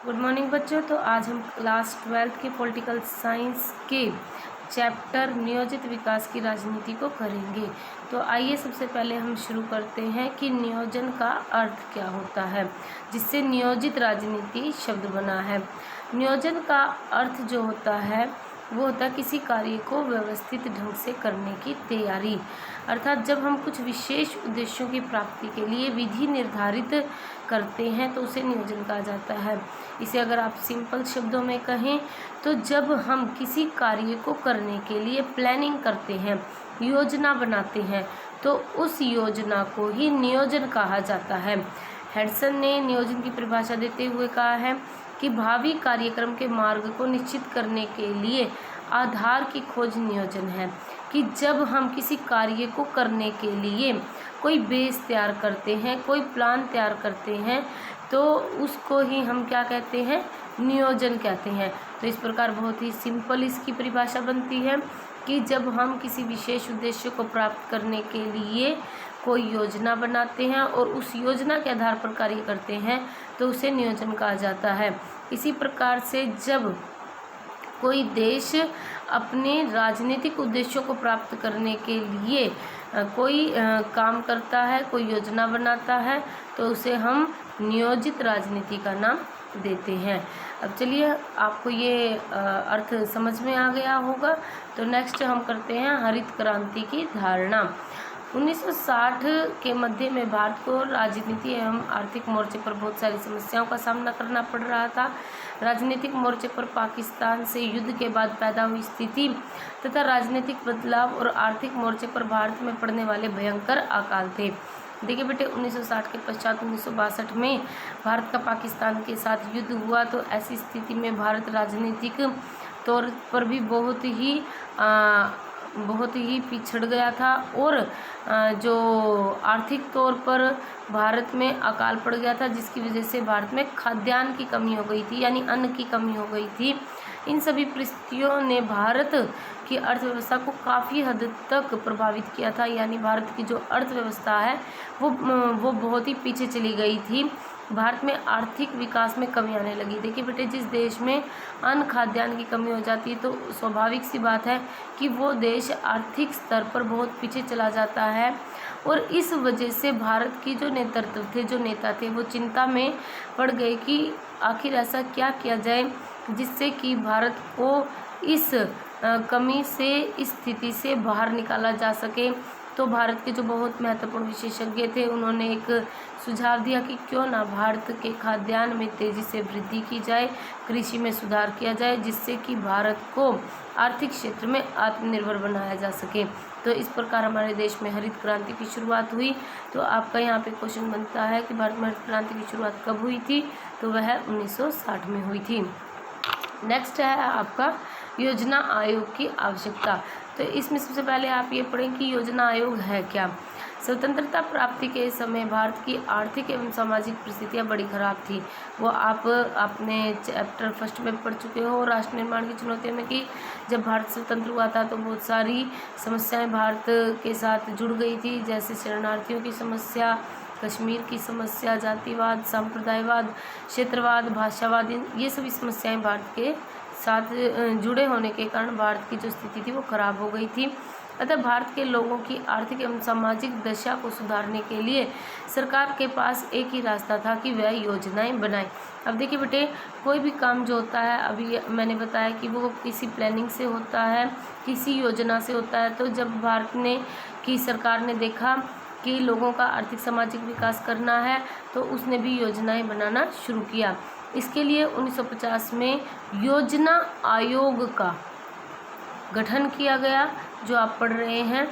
Good morning बच्चों। तो आज हम क्लास 12th के पॉलिटिकल साइंस के चैप्टर नियोजित विकास की राजनीति को करेंगे। तो आइए सबसे पहले हम शुरू करते हैं कि नियोजन का अर्थ क्या होता है, जिससे नियोजित राजनीति शब्द बना है। नियोजन का अर्थ जो होता है वो होता है किसी कार्य को व्यवस्थित ढंग से करने की तैयारी, अर्थात जब हम कुछ विशेष उद्देश्यों की प्राप्ति के लिए विधि निर्धारित करते हैं तो उसे नियोजन कहा जाता है। इसे अगर आप सिंपल शब्दों में कहें तो जब हम किसी कार्य को करने के लिए प्लानिंग करते हैं, योजना बनाते हैं, तो उस योजना को ही नियोजन कहा जाता है। हेडसन ने नियोजन की परिभाषा देते हुए कहा है कि भावी कार्यक्रम के मार्ग को निश्चित करने के लिए आधार की खोज नियोजन है। कि जब हम किसी कार्य को करने के लिए कोई बेस तैयार करते हैं, कोई प्लान तैयार करते हैं, तो उसको ही हम क्या कहते हैं, नियोजन कहते हैं। तो इस प्रकार बहुत ही सिंपल इसकी परिभाषा बनती है कि जब हम किसी विशेष उद्देश्य को प्राप्त करने के लिए कोई योजना बनाते हैं और उस योजना के आधार पर कार्य करते हैं तो उसे नियोजन कहा जाता है। इसी प्रकार से जब कोई देश अपने राजनीतिक उद्देश्यों को प्राप्त करने के लिए कोई काम करता है, कोई योजना बनाता है, तो उसे हम नियोजित राजनीति का नाम देते हैं। अब चलिए, आपको ये अर्थ समझ में आ गया होगा। तो नेक्स्ट हम करते हैं हरित क्रांति की धारणा। 1960 के मध्य में भारत को राजनीति एवं आर्थिक मोर्चे पर बहुत सारी समस्याओं का सामना करना पड़ रहा था। राजनीतिक मोर्चे पर पाकिस्तान से युद्ध के बाद पैदा हुई स्थिति तथा राजनीतिक बदलाव और आर्थिक मोर्चे पर भारत में पड़ने वाले भयंकर अकाल थे। देखिए बेटे, 1960 के पश्चात 1962 में भारत का पाकिस्तान के साथ युद्ध हुआ। तो ऐसी स्थिति में भारत राजनीतिक तौर पर भी बहुत ही पिछड़ गया था और जो आर्थिक तौर पर भारत में अकाल पड़ गया था, जिसकी वजह से भारत में खाद्यान्न की कमी हो गई थी, यानी अन्न की कमी हो गई थी। इन सभी परिस्थितियों ने भारत की अर्थव्यवस्था को काफ़ी हद तक प्रभावित किया था, यानी भारत की जो अर्थव्यवस्था है वो बहुत ही पीछे चली गई थी। भारत में आर्थिक विकास में कमी आने लगी। देखिए बेटे, जिस देश में अन्न खाद्यान्न की कमी हो जाती है तो स्वाभाविक सी बात है कि वो देश आर्थिक स्तर पर बहुत पीछे चला जाता है। और इस वजह से भारत की जो नेतृत्व थे, जो नेता थे, वो चिंता में पड़ गए कि आखिर ऐसा क्या किया जाए जिससे कि भारत को इस कमी से, इस स्थिति से बाहर निकाला जा सके। तो भारत के जो बहुत महत्वपूर्ण विशेषज्ञ थे, उन्होंने एक सुझाव दिया कि क्यों ना भारत के खाद्यान्न में तेज़ी से वृद्धि की जाए, कृषि में सुधार किया जाए, जिससे कि भारत को आर्थिक क्षेत्र में आत्मनिर्भर बनाया जा सके। तो इस प्रकार हमारे देश में हरित क्रांति की शुरुआत हुई। तो आपका यहाँ पे क्वेश्चन बनता है कि भारत में हरित क्रांति की शुरुआत कब हुई थी? तो वह 1960 में हुई थी। नेक्स्ट है आपका योजना आयोग की आवश्यकता। तो इसमें सबसे पहले आप ये पढ़ें कि योजना आयोग है क्या। स्वतंत्रता प्राप्ति के समय भारत की आर्थिक एवं सामाजिक परिस्थितियाँ बड़ी खराब थी। वो आप अपने चैप्टर फर्स्ट में पढ़ चुके हो, राष्ट्र निर्माण की चुनौतियों में, कि जब भारत स्वतंत्र हुआ था तो बहुत सारी समस्याएं भारत के साथ जुड़ गई थी, जैसे शरणार्थियों की समस्या, कश्मीर की समस्या, जातिवाद, सांप्रदायवाद, क्षेत्रवाद, भाषावाद, ये सभी समस्याएं भारत के साथ जुड़े होने के कारण भारत की जो स्थिति थी वो खराब हो गई थी। अतः भारत के लोगों की आर्थिक एवं सामाजिक दशा को सुधारने के लिए सरकार के पास एक ही रास्ता था कि वह योजनाएं बनाए। अब देखिए बेटे, कोई भी काम जो होता है, अभी मैंने बताया कि वो किसी प्लानिंग से होता है, किसी योजना से होता है। तो जब भारत की सरकार ने देखा कि लोगों का आर्थिक सामाजिक विकास करना है तो उसने भी योजनाएं बनाना शुरू किया। इसके लिए 1950 में योजना आयोग का गठन किया गया, जो आप पढ़ रहे हैं।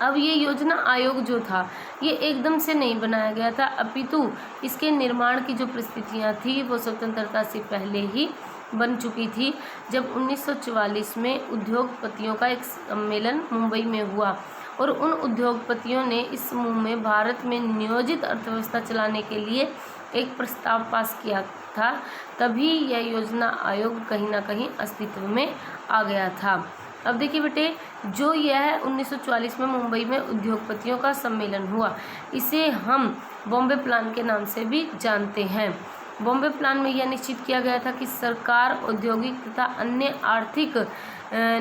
अब ये योजना आयोग जो था ये एकदम से नहीं बनाया गया था, अपितु इसके निर्माण की जो परिस्थितियाँ थी वो स्वतंत्रता से पहले ही बन चुकी थी। जब 1944 में उद्योगपतियों का एक सम्मेलन मुंबई में हुआ और उन उद्योगपतियों ने इस समूह में भारत में नियोजित अर्थव्यवस्था चलाने के लिए एक प्रस्ताव पास किया था, तभी यह योजना आयोग कहीं ना कहीं अस्तित्व में आ गया था। अब देखिए बेटे, जो यह 1944 में मुंबई में उद्योगपतियों का सम्मेलन हुआ, इसे हम बॉम्बे प्लान के नाम से भी जानते हैं। बॉम्बे प्लान में यह निश्चित किया गया था कि सरकार औद्योगिक तथा अन्य आर्थिक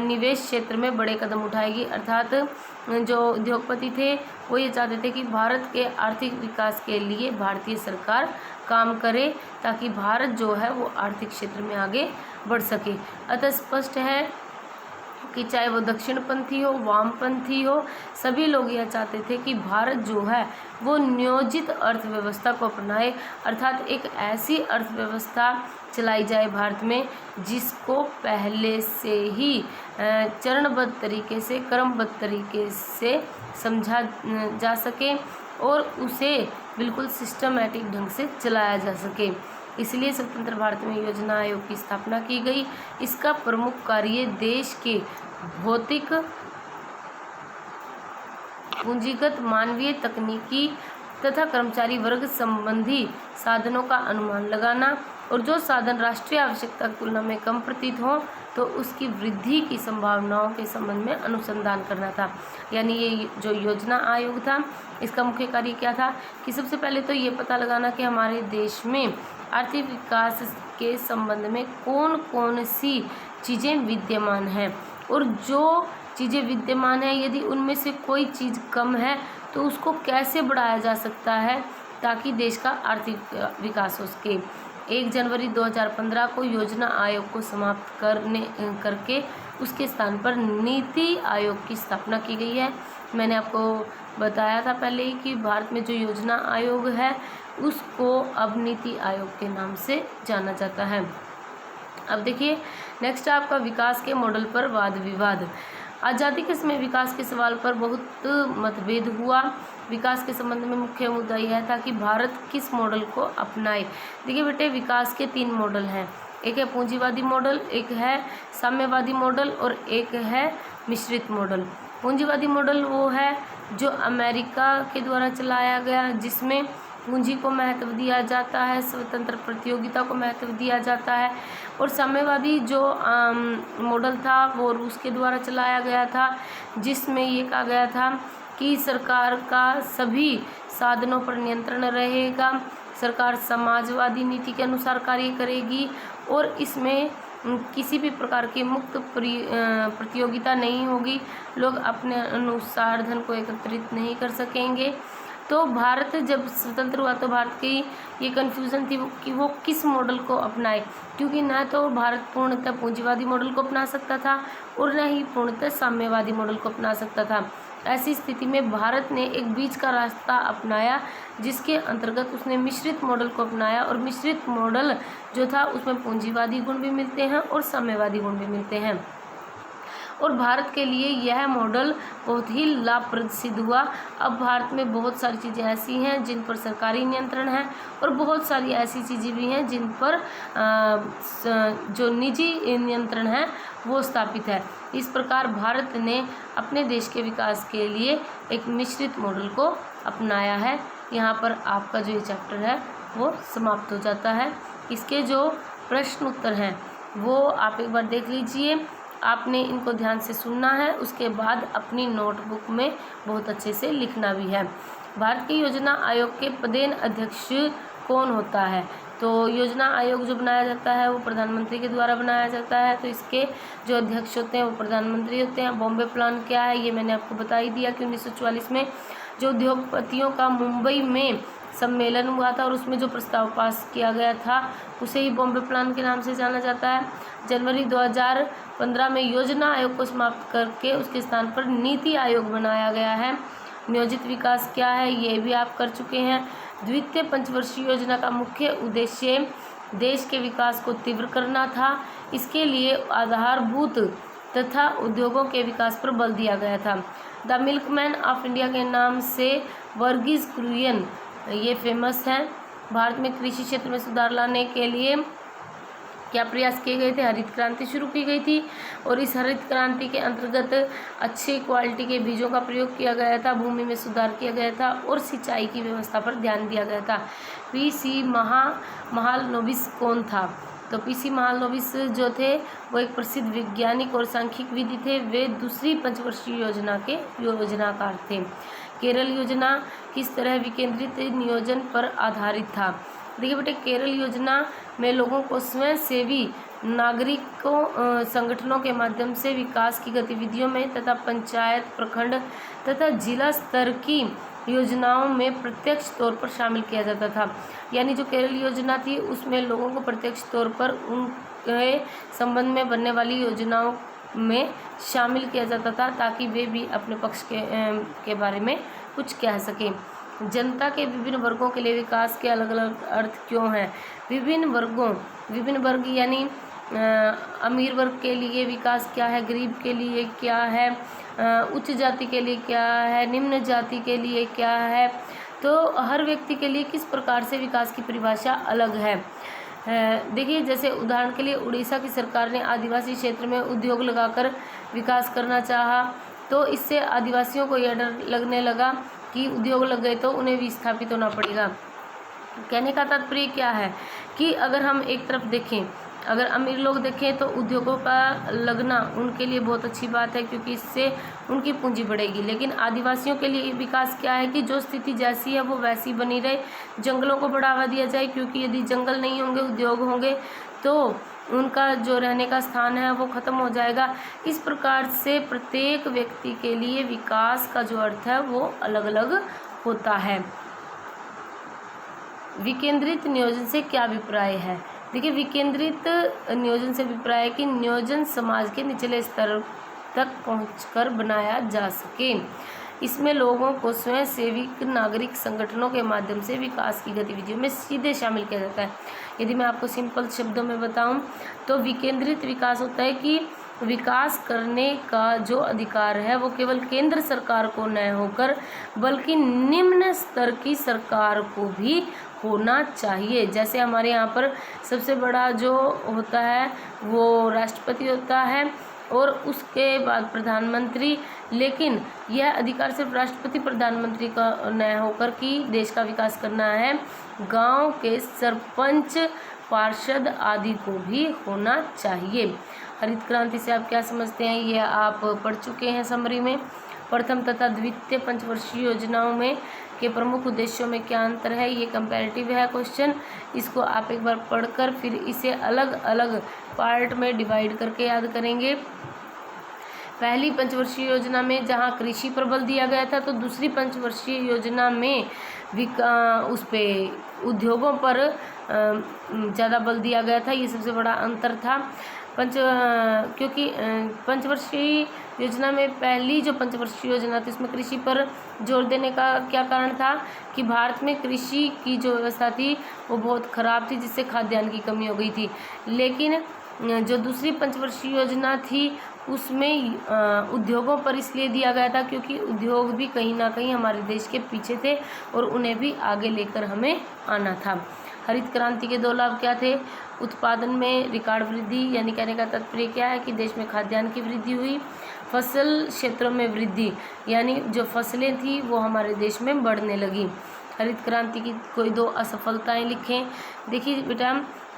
निवेश क्षेत्र में बड़े कदम उठाएगी। अर्थात जो उद्योगपति थे वो ये चाहते थे कि भारत के आर्थिक विकास के लिए भारतीय सरकार काम करे, ताकि भारत जो है वो आर्थिक क्षेत्र में आगे बढ़ सके। अतः स्पष्ट है कि चाहे वो दक्षिणपंथी हो, वामपंथी हो, सभी लोग यह चाहते थे कि भारत जो है वो नियोजित अर्थव्यवस्था को अपनाए, अर्थात एक ऐसी अर्थव्यवस्था चलाई जाए भारत में जिसको पहले से ही चरणबद्ध तरीके से, क्रमबद्ध तरीके से समझा जा सके और उसे बिल्कुल सिस्टमैटिक ढंग से चलाया जा सके। इसलिए स्वतंत्र भारत में योजना आयोग की स्थापना की गई। इसका प्रमुख कार्य देश के भौतिक, पूंजीगत, मानवीय, तकनीकी तथा कर्मचारी वर्ग संबंधी साधनों का अनुमान लगाना और जो साधन राष्ट्रीय आवश्यकता की तुलना में कम प्रतीत हो तो उसकी वृद्धि की संभावनाओं के संबंध में अनुसंधान करना था। यानी ये जो योजना आयोग था इसका मुख्य कार्य क्या था कि सबसे पहले तो ये पता लगाना कि हमारे देश में आर्थिक विकास के संबंध में कौन कौन सी चीज़ें विद्यमान हैं, और जो चीज़ें विद्यमान हैं यदि उनमें से कोई चीज़ कम है तो उसको कैसे बढ़ाया जा सकता है ताकि देश का आर्थिक विकास हो सके। 1 जनवरी 2015 को योजना आयोग को समाप्त करके उसके स्थान पर नीति आयोग की स्थापना की गई है। मैंने आपको बताया था पहले ही कि भारत में जो योजना आयोग है उसको अब नीति आयोग के नाम से जाना जाता है। अब देखिए नेक्स्ट आपका विकास के मॉडल पर वाद विवाद। आज़ादी के समय विकास के सवाल पर बहुत मतभेद हुआ। विकास के संबंध में मुख्य मुद्दा यह था कि भारत किस मॉडल को अपनाए। देखिए बेटे, विकास के 3 मॉडल हैं, एक है पूंजीवादी मॉडल, एक है साम्यवादी मॉडल और एक है मिश्रित मॉडल। पूंजीवादी मॉडल वो है जो अमेरिका के द्वारा चलाया गया, जिसमें पूंजी को महत्व दिया जाता है, स्वतंत्र प्रतियोगिता को महत्व दिया जाता है। और साम्यवादी जो मॉडल था वो रूस के द्वारा चलाया गया था, जिसमें ये कहा गया था कि सरकार का सभी साधनों पर नियंत्रण रहेगा, सरकार समाजवादी नीति के अनुसार कार्य करेगी और इसमें किसी भी प्रकार की मुक्त प्रतियोगिता नहीं होगी, लोग अपने अनुसार धन को एकत्रित नहीं कर सकेंगे। तो भारत जब स्वतंत्र हुआ तो भारत की ये कन्फ्यूज़न थी कि वो किस मॉडल को अपनाए, क्योंकि न तो भारत पूर्णतः पूंजीवादी मॉडल को अपना सकता था और न ही पूर्णतः साम्यवादी मॉडल को अपना सकता था। ऐसी स्थिति में भारत ने एक बीच का रास्ता अपनाया, जिसके अंतर्गत उसने मिश्रित मॉडल को अपनाया। और मिश्रित मॉडल जो था उसमें पूंजीवादी गुण भी मिलते हैं और साम्यवादी गुण भी मिलते हैं, और भारत के लिए यह मॉडल बहुत ही लाभप्रद सिद्ध हुआ। अब भारत में बहुत सारी चीज़ें ऐसी हैं जिन पर सरकारी नियंत्रण है और बहुत सारी ऐसी चीज़ें भी हैं जिन पर जो निजी नियंत्रण है वो स्थापित है। इस प्रकार भारत ने अपने देश के विकास के लिए एक मिश्रित मॉडल को अपनाया है। यहाँ पर आपका जो ये चैप्टर है वो समाप्त हो जाता है। इसके जो प्रश्न उत्तर हैं वो आप एक बार देख लीजिए, आपने इनको ध्यान से सुनना है, उसके बाद अपनी नोटबुक में बहुत अच्छे से लिखना भी है। भारत के योजना आयोग के पदेन अध्यक्ष कौन होता है? तो योजना आयोग जो बनाया जाता है वो प्रधानमंत्री के द्वारा बनाया जाता है, तो इसके जो अध्यक्ष होते हैं वो प्रधानमंत्री होते हैं। बॉम्बे प्लान क्या है ये मैंने आपको बता ही दिया कि 1944 में जो उद्योगपतियों का मुंबई में सम्मेलन हुआ था और उसमें जो प्रस्ताव पास किया गया था उसे ही बॉम्बे प्लान के नाम से जाना जाता है। जनवरी 2015 में योजना आयोग को समाप्त करके उसके स्थान पर नीति आयोग बनाया गया है। नियोजित विकास क्या है ये भी आप कर चुके हैं। द्वितीय पंचवर्षीय योजना का मुख्य उद्देश्य देश के विकास को तीव्र करना था। इसके लिए आधारभूत तथा उद्योगों के विकास पर बल दिया गया था। द मिल्कमैन ऑफ इंडिया के नाम से वर्गीज कुरियन ये फेमस हैं। भारत में कृषि क्षेत्र में सुधार लाने के लिए क्या प्रयास किए गए थे? हरित क्रांति शुरू की गई थी और इस हरित क्रांति के अंतर्गत अच्छी क्वालिटी के बीजों का प्रयोग किया गया था, भूमि में सुधार किया गया था और सिंचाई की व्यवस्था पर ध्यान दिया गया था। पीसी महालनोबिस कौन था? तो पीसी महालनोबिस जो थे वो एक प्रसिद्ध वैज्ञानिक और सांख्यिकविद थे। वे दूसरी पंचवर्षीय योजना के योजनाकार थे। केरल योजना किस तरह विकेंद्रित नियोजन पर आधारित था? देखिए बेटे, केरल योजना में लोगों को स्वयं सेवी नागरिकों संगठनों के माध्यम से विकास की गतिविधियों में तथा पंचायत, प्रखंड तथा जिला स्तर की योजनाओं में प्रत्यक्ष तौर पर शामिल किया जाता था। यानी जो केरल योजना थी उसमें लोगों को प्रत्यक्ष तौर पर उनके संबंध में बनने वाली योजनाओं में शामिल किया जाता था, ताकि वे भी अपने पक्ष के बारे में कुछ कह सकें। जनता के विभिन्न वर्गों के लिए विकास के अलग अलग अर्थ क्यों हैं? विभिन्न वर्ग यानी अमीर वर्ग के लिए विकास क्या है, गरीब के लिए क्या है, उच्च जाति के लिए क्या है, निम्न जाति के लिए क्या है। तो हर व्यक्ति के लिए किस प्रकार से विकास की परिभाषा अलग है। देखिए, जैसे उदाहरण के लिए उड़ीसा की सरकार ने आदिवासी क्षेत्र में उद्योग लगाकर विकास करना चाहा, तो इससे आदिवासियों को यह डर लगने लगा कि उद्योग लग गए तो उन्हें विस्थापित होना पड़ेगा। कहने का तात्पर्य क्या है कि अगर हम एक तरफ देखें, अगर अमीर लोग देखें तो उद्योगों का लगना उनके लिए बहुत अच्छी बात है, क्योंकि इससे उनकी पूंजी बढ़ेगी। लेकिन आदिवासियों के लिए विकास क्या है कि जो स्थिति जैसी है वो वैसी बनी रहे, जंगलों को बढ़ावा दिया जाए, क्योंकि यदि जंगल नहीं होंगे, उद्योग होंगे, तो उनका जो रहने का स्थान है वो ख़त्म हो जाएगा। इस प्रकार से प्रत्येक व्यक्ति के लिए विकास का जो अर्थ है वो अलग अलग होता है। विकेंद्रित नियोजन से क्या अभिप्राय है? देखिए, विकेंद्रित नियोजन से अभिप्राय है कि नियोजन समाज के निचले स्तर तक पहुंचकर बनाया जा सके। इसमें लोगों को स्वयं सेवी नागरिक संगठनों के माध्यम से विकास की गतिविधियों में सीधे शामिल किया जाता है। यदि मैं आपको सिंपल शब्दों में बताऊं तो विकेंद्रित विकास होता है कि विकास करने का जो अधिकार है वो केवल केंद्र सरकार को न होकर बल्कि निम्न स्तर की सरकार को भी होना चाहिए। जैसे हमारे यहाँ पर सबसे बड़ा जो होता है वो राष्ट्रपति होता है और उसके बाद प्रधानमंत्री, लेकिन यह अधिकार सिर्फ राष्ट्रपति प्रधानमंत्री का न होकर कि देश का विकास करना है, गांव के सरपंच, पार्षद आदि को भी होना चाहिए। हरित क्रांति से आप क्या समझते हैं, यह आप पढ़ चुके हैं समरी में। प्रथम तथा द्वितीय पंचवर्षीय योजनाओं में के प्रमुख उद्देश्यों में क्या अंतर है, ये कंपैरेटिव है क्वेश्चन। इसको आप एक बार पढ़कर फिर इसे अलग अलग पार्ट में डिवाइड करके याद करेंगे। पहली पंचवर्षीय योजना में जहाँ कृषि पर बल दिया गया था, तो दूसरी पंचवर्षीय योजना में उस पे उद्योगों पर ज़्यादा बल दिया गया था। ये सबसे बड़ा अंतर था। क्योंकि पंचवर्षीय योजना में पहली जो पंचवर्षीय योजना थी उसमें कृषि पर जोर देने का क्या कारण था कि भारत में कृषि की जो व्यवस्था थी वो बहुत ख़राब थी, जिससे खाद्यान्न की कमी हो गई थी। लेकिन जो दूसरी पंचवर्षीय योजना थी उसमें उद्योगों पर इसलिए दिया गया था क्योंकि उद्योग भी कहीं ना कहीं हमारे देश के पीछे थे और उन्हें भी आगे लेकर हमें आना था। हरित क्रांति के दो लाभ क्या थे? उत्पादन में रिकॉर्ड वृद्धि, यानी कहने का तात्पर्य क्या है कि देश में खाद्यान्न की वृद्धि हुई। फसल क्षेत्रों में वृद्धि, यानी जो फसलें थी वो हमारे देश में बढ़ने लगी। हरित क्रांति की कोई दो असफलताएं लिखें। देखिए बेटा,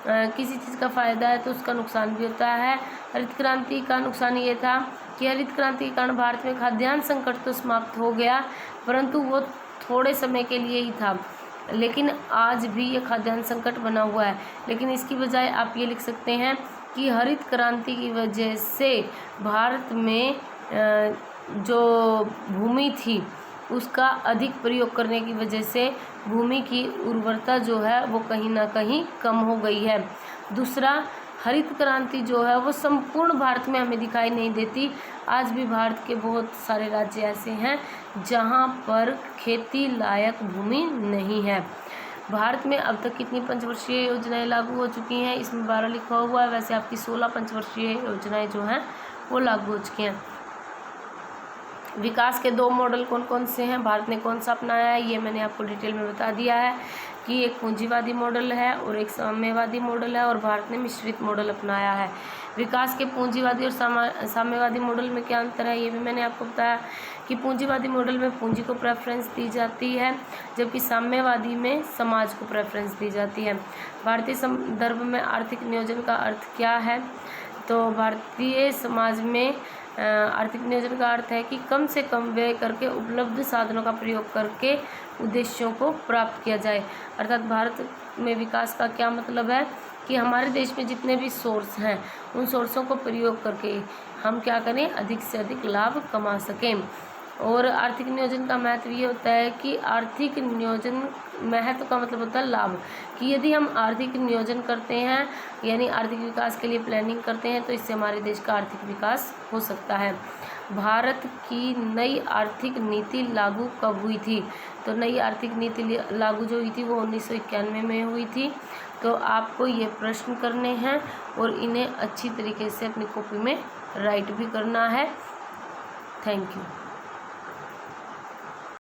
किसी चीज़ का फ़ायदा है तो उसका नुकसान भी होता है। हरित क्रांति का नुकसान ये था कि हरित क्रांति के कारण भारत में खाद्यान्न संकट तो समाप्त हो गया, परंतु वो थोड़े समय के लिए ही था। लेकिन आज भी ये खाद्यान्न संकट बना हुआ है। लेकिन इसकी बजाय आप ये लिख सकते हैं कि हरित क्रांति की वजह से भारत में जो भूमि थी उसका अधिक प्रयोग करने की वजह से भूमि की उर्वरता जो है वो कहीं ना कहीं कम हो गई है। दूसरा, हरित क्रांति जो है वो संपूर्ण भारत में हमें दिखाई नहीं देती। आज भी भारत के बहुत सारे राज्य ऐसे हैं जहां पर खेती लायक भूमि नहीं है। भारत में अब तक कितनी पंचवर्षीय योजनाएं लागू हो चुकी हैं, इसमें 12 लिखा हुआ है। वैसे आपकी 16 पंचवर्षीय योजनाएं जो हैं वो लागू हो चुकी हैं। विकास के दो मॉडल कौन कौन से हैं, भारत ने कौन सा अपनाया है, ये मैंने आपको डिटेल में बता दिया है कि एक पूंजीवादी मॉडल है और एक साम्यवादी मॉडल है, और भारत ने मिश्रित मॉडल अपनाया है। विकास के पूंजीवादी और साम्यवादी मॉडल में क्या अंतर है, ये भी मैंने आपको बताया कि पूंजीवादी मॉडल में पूंजी को प्रेफरेंस दी जाती है, जबकि साम्यवादी में समाज को प्रेफरेंस दी जाती है। भारतीय संदर्भ में आर्थिक नियोजन का अर्थ क्या है? तो भारतीय समाज में आर्थिक नियोजन का अर्थ है कि कम से कम व्यय करके उपलब्ध साधनों का प्रयोग करके उद्देश्यों को प्राप्त किया जाए। अर्थात भारत में विकास का क्या मतलब है कि हमारे देश में जितने भी सोर्स हैं उन सोर्सों को प्रयोग करके हम क्या करें, अधिक से अधिक लाभ कमा सकें। और आर्थिक नियोजन का महत्व ये होता है कि आर्थिक नियोजन, महत्व का मतलब होता है लाभ, कि यदि हम आर्थिक नियोजन करते हैं यानी आर्थिक विकास के लिए प्लानिंग करते हैं तो इससे हमारे देश का आर्थिक विकास हो सकता है। भारत की नई आर्थिक नीति लागू कब हुई थी? तो नई आर्थिक नीति लागू जो हुई थी वो 1991 में हुई थी। तो आपको ये प्रश्न करने हैं और इन्हें अच्छी तरीके से अपनी कॉपी में राइट भी करना है। Thank you.